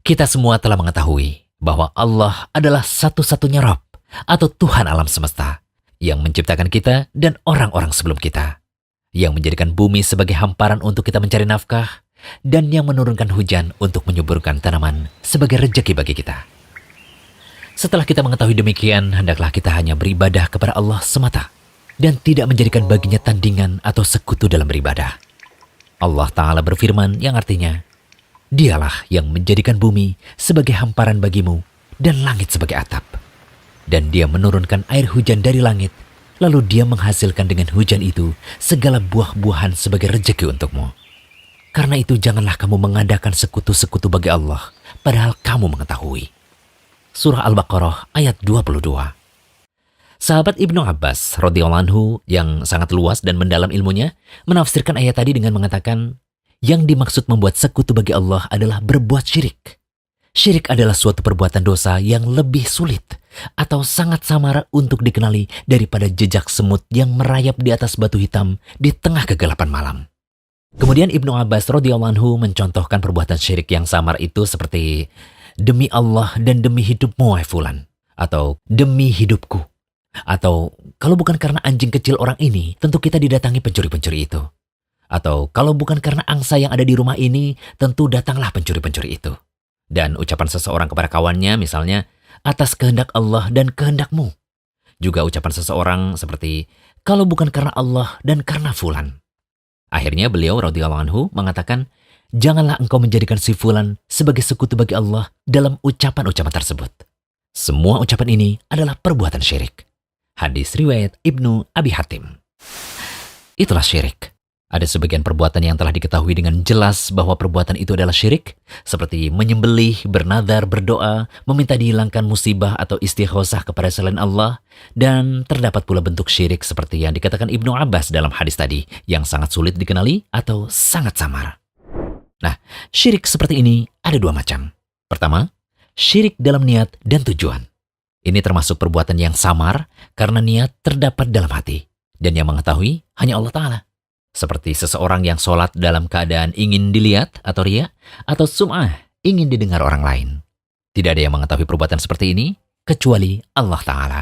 Kita semua telah mengetahui bahwa Allah adalah satu-satunya Rabb atau Tuhan alam semesta yang menciptakan kita dan orang-orang sebelum kita, yang menjadikan bumi sebagai hamparan untuk kita mencari nafkah, dan yang menurunkan hujan untuk menyuburkan tanaman sebagai rejeki bagi kita. Setelah kita mengetahui demikian, hendaklah kita hanya beribadah kepada Allah semata dan tidak menjadikan baginya tandingan atau sekutu dalam beribadah. Allah Ta'ala berfirman yang artinya, Dialah yang menjadikan bumi sebagai hamparan bagimu dan langit sebagai atap. Dan Dia menurunkan air hujan dari langit, lalu Dia menghasilkan dengan hujan itu segala buah-buahan sebagai rejeki untukmu. Karena itu janganlah kamu mengadakan sekutu-sekutu bagi Allah, padahal kamu mengetahui. Surah Al-Baqarah ayat 22. Sahabat Ibnu Abbas radhiyallahu anhu yang sangat luas dan mendalam ilmunya menafsirkan ayat tadi dengan mengatakan, yang dimaksud membuat sekutu bagi Allah adalah berbuat syirik. Syirik adalah suatu perbuatan dosa yang lebih sulit atau sangat samar untuk dikenali daripada jejak semut yang merayap di atas batu hitam di tengah kegelapan malam. Kemudian Ibnu Abbas radhiyallahu anhu mencontohkan perbuatan syirik yang samar itu seperti demi Allah dan demi hidupmu wahai fulan, atau demi hidupku, atau kalau bukan karena anjing kecil orang ini tentu kita didatangi pencuri-pencuri itu. Atau kalau bukan karena angsa yang ada di rumah ini, tentu datanglah pencuri-pencuri itu. Dan ucapan seseorang kepada kawannya misalnya, atas kehendak Allah dan kehendakmu. Juga ucapan seseorang seperti, kalau bukan karena Allah dan karena fulan. Akhirnya beliau radhiyallahu anhu mengatakan, janganlah engkau menjadikan si fulan sebagai sekutu bagi Allah dalam ucapan-ucapan tersebut. Semua ucapan ini adalah perbuatan syirik. Hadis riwayat Ibnu Abi Hatim. Itulah syirik. Ada sebagian perbuatan yang telah diketahui dengan jelas bahwa perbuatan itu adalah syirik, seperti menyembelih, bernadar, berdoa, meminta dihilangkan musibah atau istighosah kepada selain Allah, dan terdapat pula bentuk syirik seperti yang dikatakan Ibnu Abbas dalam hadis tadi, yang sangat sulit dikenali atau sangat samar. Nah, syirik seperti ini ada dua macam. Pertama, syirik dalam niat dan tujuan. Ini termasuk perbuatan yang samar karena niat terdapat dalam hati, dan yang mengetahui hanya Allah Ta'ala. Seperti seseorang yang sholat dalam keadaan ingin dilihat atau riya, atau sum'ah, ingin didengar orang lain. Tidak ada yang mengetahui perbuatan seperti ini, kecuali Allah Ta'ala.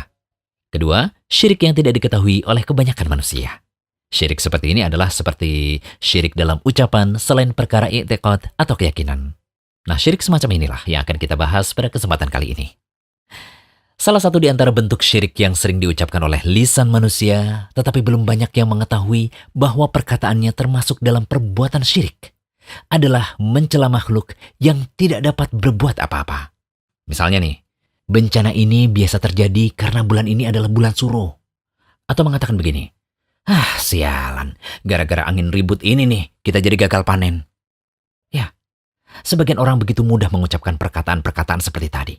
Kedua, syirik yang tidak diketahui oleh kebanyakan manusia. Syirik seperti ini adalah seperti syirik dalam ucapan selain perkara i'tiqad atau keyakinan. Nah, syirik semacam inilah yang akan kita bahas pada kesempatan kali ini. Salah satu di antara bentuk syirik yang sering diucapkan oleh lisan manusia, tetapi belum banyak yang mengetahui bahwa perkataannya termasuk dalam perbuatan syirik, adalah mencela makhluk yang tidak dapat berbuat apa-apa. Misalnya nih, bencana ini biasa terjadi karena bulan ini adalah bulan suruh. Atau mengatakan begini, sialan, gara-gara angin ribut ini nih, kita jadi gagal panen. Ya, sebagian orang begitu mudah mengucapkan perkataan-perkataan seperti tadi.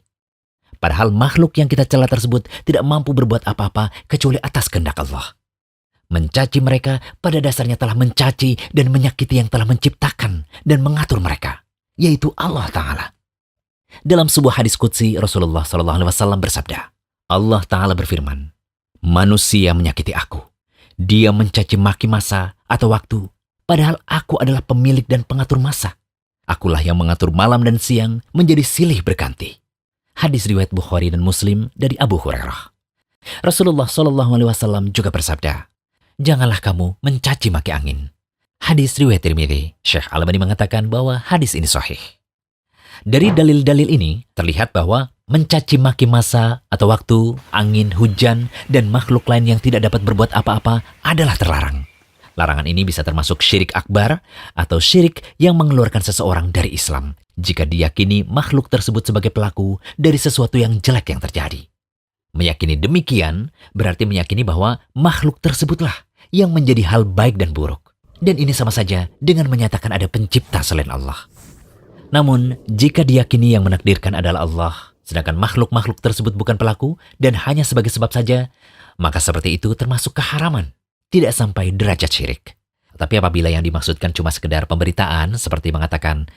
Padahal makhluk yang kita cela tersebut tidak mampu berbuat apa-apa kecuali atas kehendak Allah. Mencaci mereka pada dasarnya telah mencaci dan menyakiti yang telah menciptakan dan mengatur mereka, yaitu Allah Ta'ala. Dalam sebuah hadis qudsi, Rasulullah SAW bersabda, Allah Ta'ala berfirman, manusia menyakiti aku. Dia mencaci maki masa atau waktu, padahal aku adalah pemilik dan pengatur masa. Akulah yang mengatur malam dan siang menjadi silih berganti. Hadis riwayat Bukhari dan Muslim dari Abu Hurairah. Rasulullah SAW juga bersabda, janganlah kamu mencaci maki angin. Hadis riwayat Tirmidzi. Syekh Al-Albani mengatakan bahwa hadis ini sahih. Dari dalil-dalil ini terlihat bahwa mencaci maki masa atau waktu, angin, hujan, dan makhluk lain yang tidak dapat berbuat apa-apa adalah terlarang. Larangan ini bisa termasuk syirik akbar atau syirik yang mengeluarkan seseorang dari Islam jika diyakini makhluk tersebut sebagai pelaku dari sesuatu yang jelek yang terjadi. Meyakini demikian berarti meyakini bahwa makhluk tersebutlah yang menjadi hal baik dan buruk. Dan ini sama saja dengan menyatakan ada pencipta selain Allah. Namun, jika diyakini yang menakdirkan adalah Allah, sedangkan makhluk-makhluk tersebut bukan pelaku dan hanya sebagai sebab saja, maka seperti itu termasuk keharaman. Tidak sampai derajat syirik. Tapi apabila yang dimaksudkan cuma sekedar pemberitaan seperti mengatakan,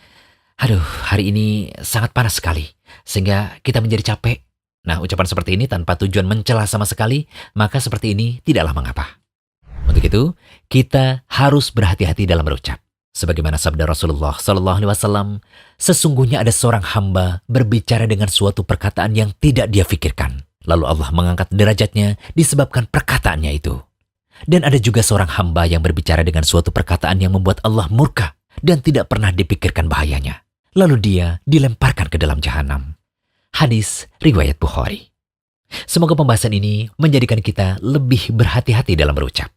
aduh hari ini sangat panas sekali, sehingga kita menjadi capek. Nah, ucapan seperti ini tanpa tujuan mencela sama sekali, maka seperti ini tidaklah mengapa. Untuk itu, kita harus berhati-hati dalam berucap. Sebagaimana sabda Rasulullah Sallallahu Alaihi Wasallam, sesungguhnya ada seorang hamba berbicara dengan suatu perkataan yang tidak dia pikirkan. Lalu Allah mengangkat derajatnya disebabkan perkataannya itu. Dan ada juga seorang hamba yang berbicara dengan suatu perkataan yang membuat Allah murka dan tidak pernah dipikirkan bahayanya. Lalu dia dilemparkan ke dalam jahanam. Hadis riwayat Bukhari. Semoga pembahasan ini menjadikan kita lebih berhati-hati dalam berucap.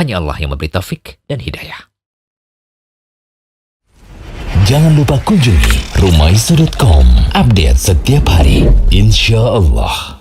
Hanya Allah yang memberi taufik dan hidayah. Jangan lupa kunjungi rumaiso.com. Update setiap hari, insya Allah.